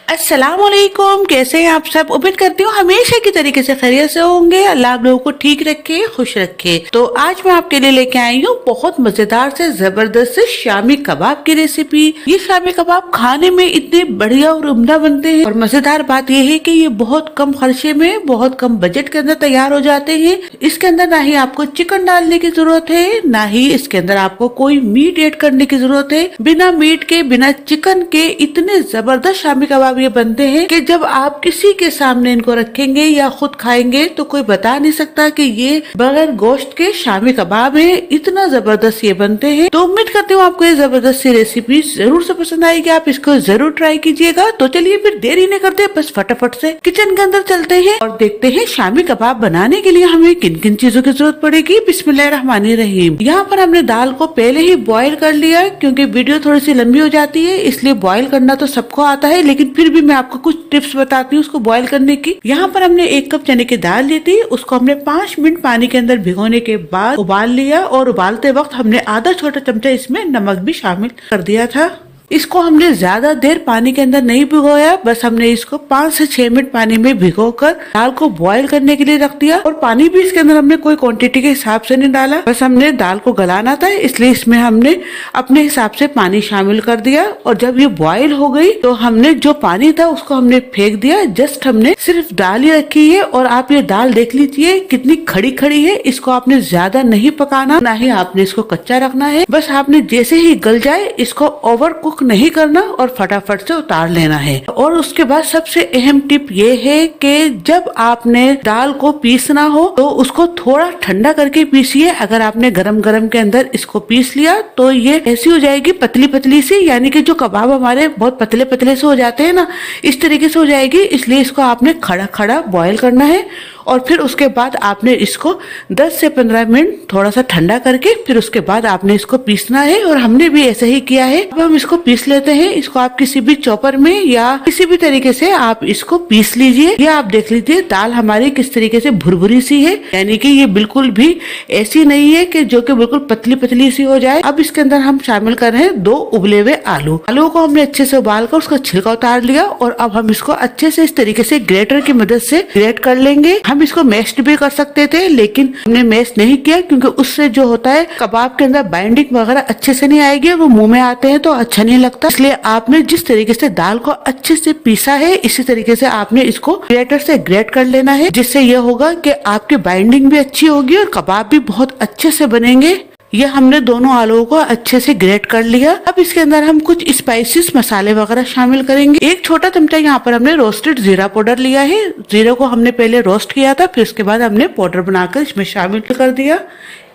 अस्सलाम वालेकुम। कैसे हैं आप सब? उम्मीद करती हूँ हमेशा की तरीके से खैरियत से होंगे। अल्लाह आप लोगों को ठीक रखे, खुश रखे। तो आज मैं आपके लिए लेके आई हूँ बहुत मजेदार से जबरदस्त शामी कबाब की रेसिपी। ये शामी कबाब खाने में इतने बढ़िया और उम्दा बनते हैं, और मजेदार बात यह है कि ये बहुत कम खर्चे में, बहुत कम बजट के अंदर तैयार हो जाते हैं। इसके अंदर ना ही आपको चिकन डालने की जरूरत है, ना ही इसके अंदर आपको कोई मीट ऐड करने की जरूरत है। बिना मीट के, बिना चिकन के इतने जबरदस्त शामी कबाब ये बनते हैं कि जब आप किसी के सामने इनको रखेंगे या खुद खाएंगे तो कोई बता नहीं सकता कि ये बगैर गोश्त के शामी कबाब है। इतना जबरदस्त ये बनते हैं। तो उम्मीद करती हूँ आपको ये जबरदस्त सी रेसिपी जरूर से पसंद आएगी। आप इसको जरूर ट्राई कीजिएगा। तो चलिए फिर देरी नहीं करते, बस फटाफट से किचन के अंदर चलते हैं और देखते हैं शामी कबाब बनाने के लिए हमें किन किन चीजों की जरूरत पड़ेगी। बिस्मिल्लाहिर्रहमानिर्रहीम। यहाँ पर हमने दाल को पहले ही बॉईल कर लिया, क्योंकि वीडियो थोड़ी सी लंबी हो जाती है, इसलिए बॉईल करना तो सबको आता है, लेकिन फिर भी मैं आपको कुछ टिप्स बताती हूँ उसको बॉईल करने की। यहाँ पर हमने 1 कप चने की दाल ली थी, उसको हमने 5 मिनट पानी के अंदर भिगोने के बाद उबाल लिया, और उबालते वक्त हमने आधा छोटा चमचा इसमें नमक भी शामिल कर दिया था। इसको हमने ज्यादा देर पानी के अंदर नहीं भिगोया, बस हमने इसको 5 से 6 मिनट पानी में भिगोकर दाल को बॉईल करने के लिए रख दिया। और पानी भी इसके अंदर हमने कोई क्वांटिटी के हिसाब से नहीं डाला, बस हमने दाल को गलाना था, इसलिए इसमें हमने अपने हिसाब से पानी शामिल कर दिया। और जब ये बॉईल हो गई तो हमने जो पानी था उसको हमने फेंक दिया। जस्ट हमने सिर्फ दाल ही रखी है, और आप ये दाल देख लीजिए कितनी खड़ी खड़ी है। इसको आपने ज्यादा नहीं पकाना, ना ही आपने इसको कच्चा रखना है। बस आपने जैसे ही गल जाए इसको ओवर कुक नहीं करना और फटाफट से उतार लेना है। और उसके बाद सबसे अहम टिप ये है कि जब आपने दाल को पीसना हो तो उसको थोड़ा ठंडा करके पीसिए। अगर आपने गरम गरम के अंदर इसको पीस लिया तो ये ऐसी हो जाएगी पतली पतली सी, यानी कि जो कबाब हमारे बहुत पतले पतले से हो जाते हैं ना, इस तरीके से हो जाएगी। इसलिए इसको आपने खड़ा खड़ा बॉईल करना है, और फिर उसके बाद आपने इसको 10 से 15 मिनट थोड़ा सा ठंडा करके फिर उसके बाद आपने इसको पीसना है। और हमने भी ऐसे ही किया है। अब हम इसको पीस लेते हैं। इसको आप किसी भी चॉपर में या किसी भी तरीके से आप इसको पीस लीजिए। ये आप देख लीजिए दाल हमारी किस तरीके से भुरभुरी सी है, यानी कि ये बिल्कुल भी ऐसी नहीं है कि जो कि बिल्कुल पतली पतली सी हो जाए। अब इसके अंदर हम शामिल कर रहे हैं 2 उबले हुए आलू। आलू को हमने अच्छे से उबाल कर उसका छिलका उतार लिया, और अब हम इसको अच्छे से इस तरीके से ग्रेटर की मदद से ग्रेट कर लेंगे। हम इसको मैश भी कर सकते थे, लेकिन हमने मैश नहीं किया, क्योंकि उससे जो होता है कबाब के अंदर बाइंडिंग वगैरह अच्छे से नहीं आएगी, वो मुंह में आते हैं तो अच्छा नहीं लगता। इसलिए आपने जिस तरीके से दाल को अच्छे से पीसा है, इसी तरीके से आपने इसको ग्रेटर से ग्रेट कर लेना है, जिससे यह होगा कि आपकी बाइंडिंग भी अच्छी होगी और कबाब भी बहुत अच्छे से बनेंगे। ये हमने दोनों आलूओं को अच्छे से ग्रेट कर लिया। अब इसके अंदर हम कुछ स्पाइसेस मसाले वगैरह शामिल करेंगे। 1 छोटा चमचा यहाँ पर हमने रोस्टेड जीरा पाउडर लिया है। जीरे को हमने पहले रोस्ट किया था, फिर उसके बाद हमने पाउडर बनाकर इसमें शामिल कर दिया।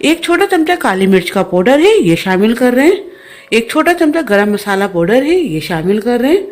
1 छोटा चमचा काली मिर्च का पाउडर है, ये शामिल कर रहे हैं। 1 छोटा चमचा गरम मसाला पाउडर है, ये शामिल कर रहे हैं।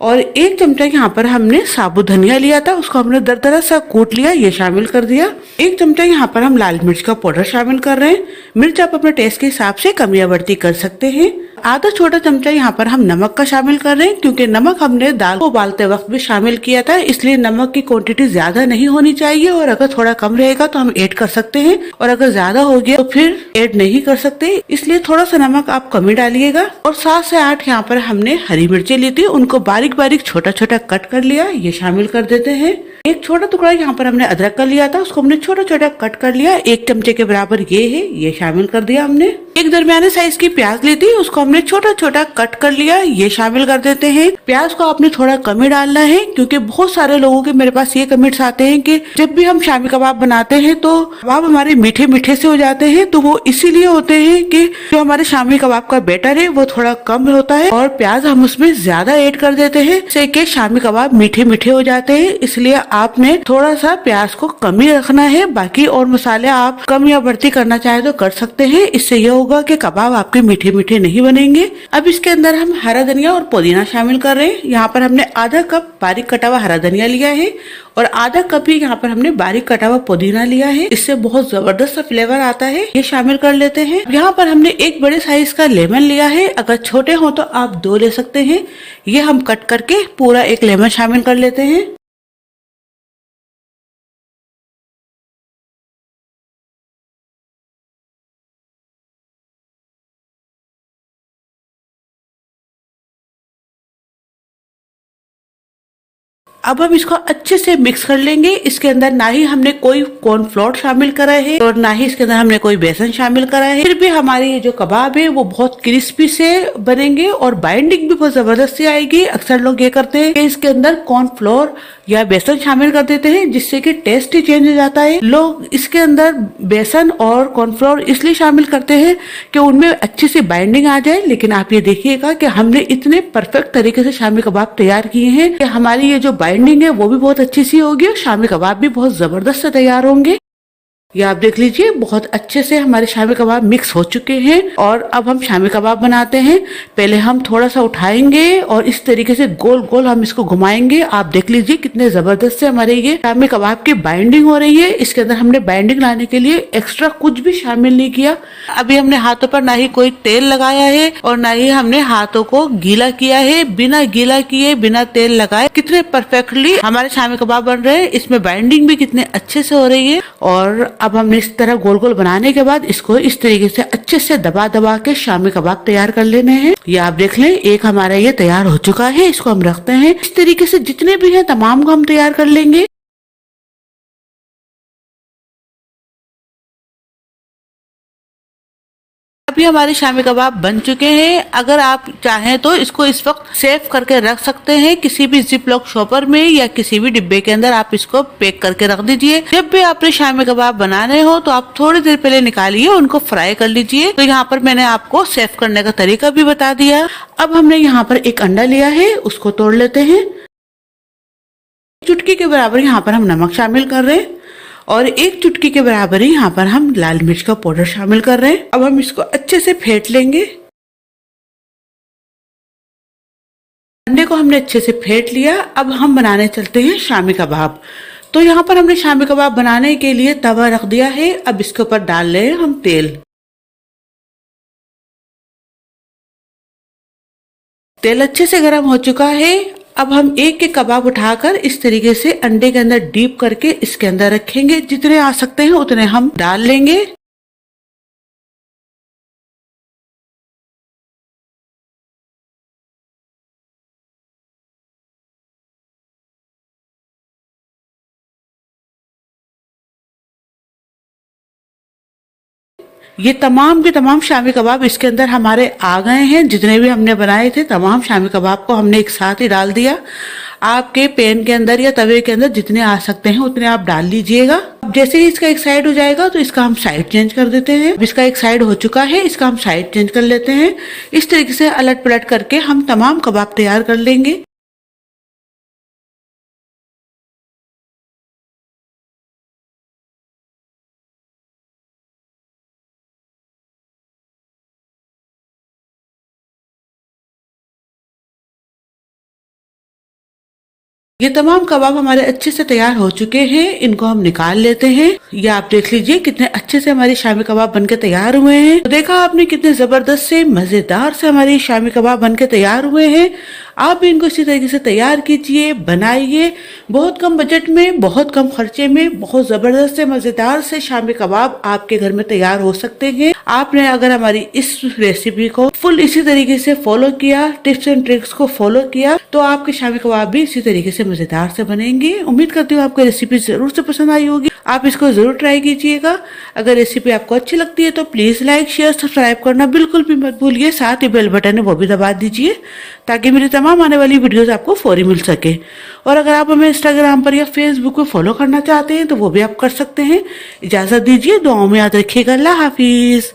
और 1 चमचा यहाँ पर हमने साबुत धनिया लिया था, उसको हमने दरदरा सा कूट लिया, ये शामिल कर दिया। 1 चमचा यहाँ पर हम लाल मिर्च का पाउडर शामिल कर रहे हैं। मिर्च आप अपने टेस्ट के हिसाब से कम या बढ़ती कर सकते हैं। आधा छोटा चमचा यहाँ पर हम नमक का शामिल कर रहे हैं, क्योंकि नमक हमने दाल को उबालते वक्त भी शामिल किया था, इसलिए नमक की क्वांटिटी ज्यादा नहीं होनी चाहिए। और अगर थोड़ा कम रहेगा तो हम ऐड कर सकते हैं, और अगर ज्यादा हो गया तो फिर ऐड नहीं कर सकते, इसलिए थोड़ा सा नमक आप कम ही डालिएगा। और 7 से 8 यहाँ पर हमने हरी मिर्चें ली थी, उनको बारीक बारीक छोटा छोटा कट कर लिया, ये शामिल कर देते हैं। 1 छोटा टुकड़ा यहाँ पर हमने अदरक का लिया था, उसको हमने छोटा छोटा कट कर लिया, 1 चमचे के बराबर ये है, ये शामिल कर दिया हमने। 1 दरमियाने साइज की प्याज ली थी, उसको हमने छोटा छोटा कट कर लिया, ये शामिल कर देते हैं। प्याज को आपने थोड़ा कम ही डालना है, क्योंकि बहुत सारे लोगों के मेरे पास ये कमेंट्स आते हैं कि जब भी हम शामी कबाब बनाते हैं तो कबाब हमारे मीठे मीठे से हो जाते हैं। तो वो इसीलिए होते हैं कि जो हमारे शामी कबाब का बैटर है वो थोड़ा कम होता है, और प्याज हम उसमें ज्यादा ऐड कर देते हैं, जिससे कि शामी कबाब मीठे मीठे हो जाते हैं। इसलिए आपने थोड़ा सा प्याज को कम ही रखना है। बाकी और मसाले आप कम या बढ़ती करना चाहे तो कर सकते हैं, इससे यह होगा कि कबाब आपके मीठे मीठे नहीं बनेंगे। अब इसके अंदर हम हरा धनिया और पुदीना शामिल कर रहे हैं। यहाँ पर हमने आधा कप बारीक कटा हुआ हरा धनिया लिया है, और आधा कप ही यहाँ पर हमने बारीक कटा हुआ पुदीना लिया है, इससे बहुत जबरदस्त फ्लेवर आता है, ये शामिल कर लेते हैं। यहाँ पर हमने 1 बड़े साइज का लेमन लिया है, अगर छोटे हो तो आप 2 ले सकते हैं। ये हम कट करके पूरा 1 लेमन शामिल कर लेते हैं। अब हम इसको अच्छे से मिक्स कर लेंगे। इसके अंदर ना ही हमने कोई कॉर्नफ्लोर शामिल करा है और ना ही इसके अंदर हमने कोई बेसन शामिल करा है, फिर भी हमारे ये जो कबाब है वो बहुत क्रिस्पी से बनेंगे और बाइंडिंग भी बहुत जबरदस्त आएगी। अक्सर लोग ये करते हैं कि इसके अंदर कॉर्नफ्लोर या बेसन शामिल कर देते हैं जिससे कि टेस्ट ही चेंज हो जाता है। लोग इसके अंदर बेसन और कॉर्नफ्लोर इसलिए शामिल करते हैं कि उनमें अच्छी सी बाइंडिंग आ जाए, लेकिन आप ये देखिएगा कि हमने इतने परफेक्ट तरीके से शामी कबाब तैयार किए हैं कि हमारी ये जो बाइंडिंग है वो भी बहुत अच्छी सी होगी और शामी कबाब भी बहुत जबरदस्त से तैयार होंगे। ये आप देख लीजिए बहुत अच्छे से हमारे शामी कबाब मिक्स हो चुके हैं और अब हम शामी कबाब बनाते हैं। पहले हम थोड़ा सा उठाएंगे और इस तरीके से गोल गोल हम इसको घुमाएंगे। आप देख लीजिए कितने जबरदस्त से हमारे ये शामी कबाब की बाइंडिंग हो रही है। इसके अंदर हमने बाइंडिंग लाने के लिए एक्स्ट्रा कुछ भी शामिल नहीं किया। अभी हमने हाथों पर ना ही कोई तेल लगाया है और ना ही हमने हाथों को गीला किया है। बिना गीला किए बिना तेल लगाए कितने परफेक्टली हमारे शामी कबाब बन रहे हैं। इसमें बाइंडिंग भी कितने अच्छे से हो रही है। और अब हमने इस तरह गोल गोल बनाने के बाद इसको इस तरीके से अच्छे से दबा दबा के शामी कबाब तैयार कर लेने हैं। ये आप देख लें एक हमारा ये तैयार हो चुका है। इसको हम रखते हैं। इस तरीके से जितने भी हैं तमाम को हम तैयार कर लेंगे। अभी हमारे शामी कबाब बन चुके हैं। अगर आप चाहें तो इसको इस वक्त सेव करके रख सकते हैं किसी भी जिप लॉक शॉपर में या किसी भी डिब्बे के अंदर आप इसको पैक करके रख दीजिए। जब भी आपने शामी कबाब बनाने हो तो आप थोड़ी देर पहले निकालिए, उनको फ्राई कर लीजिए। तो यहाँ पर मैंने आपको सेव करने का तरीका भी बता दिया। अब हमने यहाँ पर एक अंडा लिया है, उसको तोड़ लेते हैं। चुटकी के बराबर यहाँ पर हम नमक शामिल कर रहे हैं और एक चुटकी के बराबर ही यहाँ पर हम लाल मिर्च का पाउडर शामिल कर रहे हैं। अब हम इसको अच्छे से फेंट लेंगे। अंडे को हमने अच्छे से फेंट लिया। अब हम बनाने चलते हैं शामी कबाब। तो यहाँ पर हमने शामी कबाब बनाने के लिए तवा रख दिया है। अब इसके ऊपर डाल रहे हैं हम तेल। तेल अच्छे से गर्म हो चुका है। अब हम एक एक कबाब उठाकर इस तरीके से अंडे के अंदर डीप करके इसके अंदर रखेंगे। जितने आ सकते हैं उतने हम डाल लेंगे। ये तमाम के तमाम शामी कबाब इसके अंदर हमारे आ गए हैं। जितने भी हमने बनाए थे तमाम शामी कबाब को हमने एक साथ ही डाल दिया। आपके पैन के अंदर या तवे के अंदर जितने आ सकते हैं उतने आप डाल लीजिएगा। अब जैसे ही इसका एक साइड हो जाएगा तो इसका हम साइड चेंज कर देते हैं। अब इसका एक साइड हो चुका है, इसका हम साइड चेंज कर लेते हैं। इस तरीके से अलट पलट करके हम तमाम कबाब तैयार कर लेंगे। ये तमाम कबाब हमारे अच्छे से तैयार हो चुके हैं। इनको हम निकाल लेते हैं। ये आप देख लीजिए कितने अच्छे से हमारे शामी कबाब बनके तैयार हुए हैं। तो देखा आपने कितने जबरदस्त से मजेदार से हमारे शामी कबाब बनके तैयार हुए हैं। आप भी इनको इसी तरीके से तैयार कीजिए, बनाइए। बहुत कम बजट में, बहुत कम खर्चे में बहुत जबरदस्त से मजेदार से शामी कबाब आपके घर में तैयार हो सकते हैं। आपने अगर हमारी इस रेसिपी को फुल इसी तरीके से फॉलो किया, टिप्स एंड ट्रिक्स को फॉलो किया, तो आपके शामी कबाब भी इसी तरीके से मजेदार से बनेंगे। उम्मीद करती हूँ आपको रेसिपी जरूर से पसंद आई होगी। आप इसको जरूर ट्राई कीजिएगा। अगर रेसिपी आपको अच्छी लगती है तो प्लीज लाइक, शेयर, सब्सक्राइब करना बिल्कुल भी मत भूलिए। साथ ही बेल बटन है वो भी दबा दीजिए ताकि मेरी तमाम आने वाली वीडियोस आपको फौरी मिल सके। और अगर आप हमें इंस्टाग्राम पर या फेसबुक पर फॉलो करना चाहते हैं तो वो भी आप कर सकते हैं। इजाजत दीजिए, दुआओं में याद रखिएगा। अल्लाह हाफिज।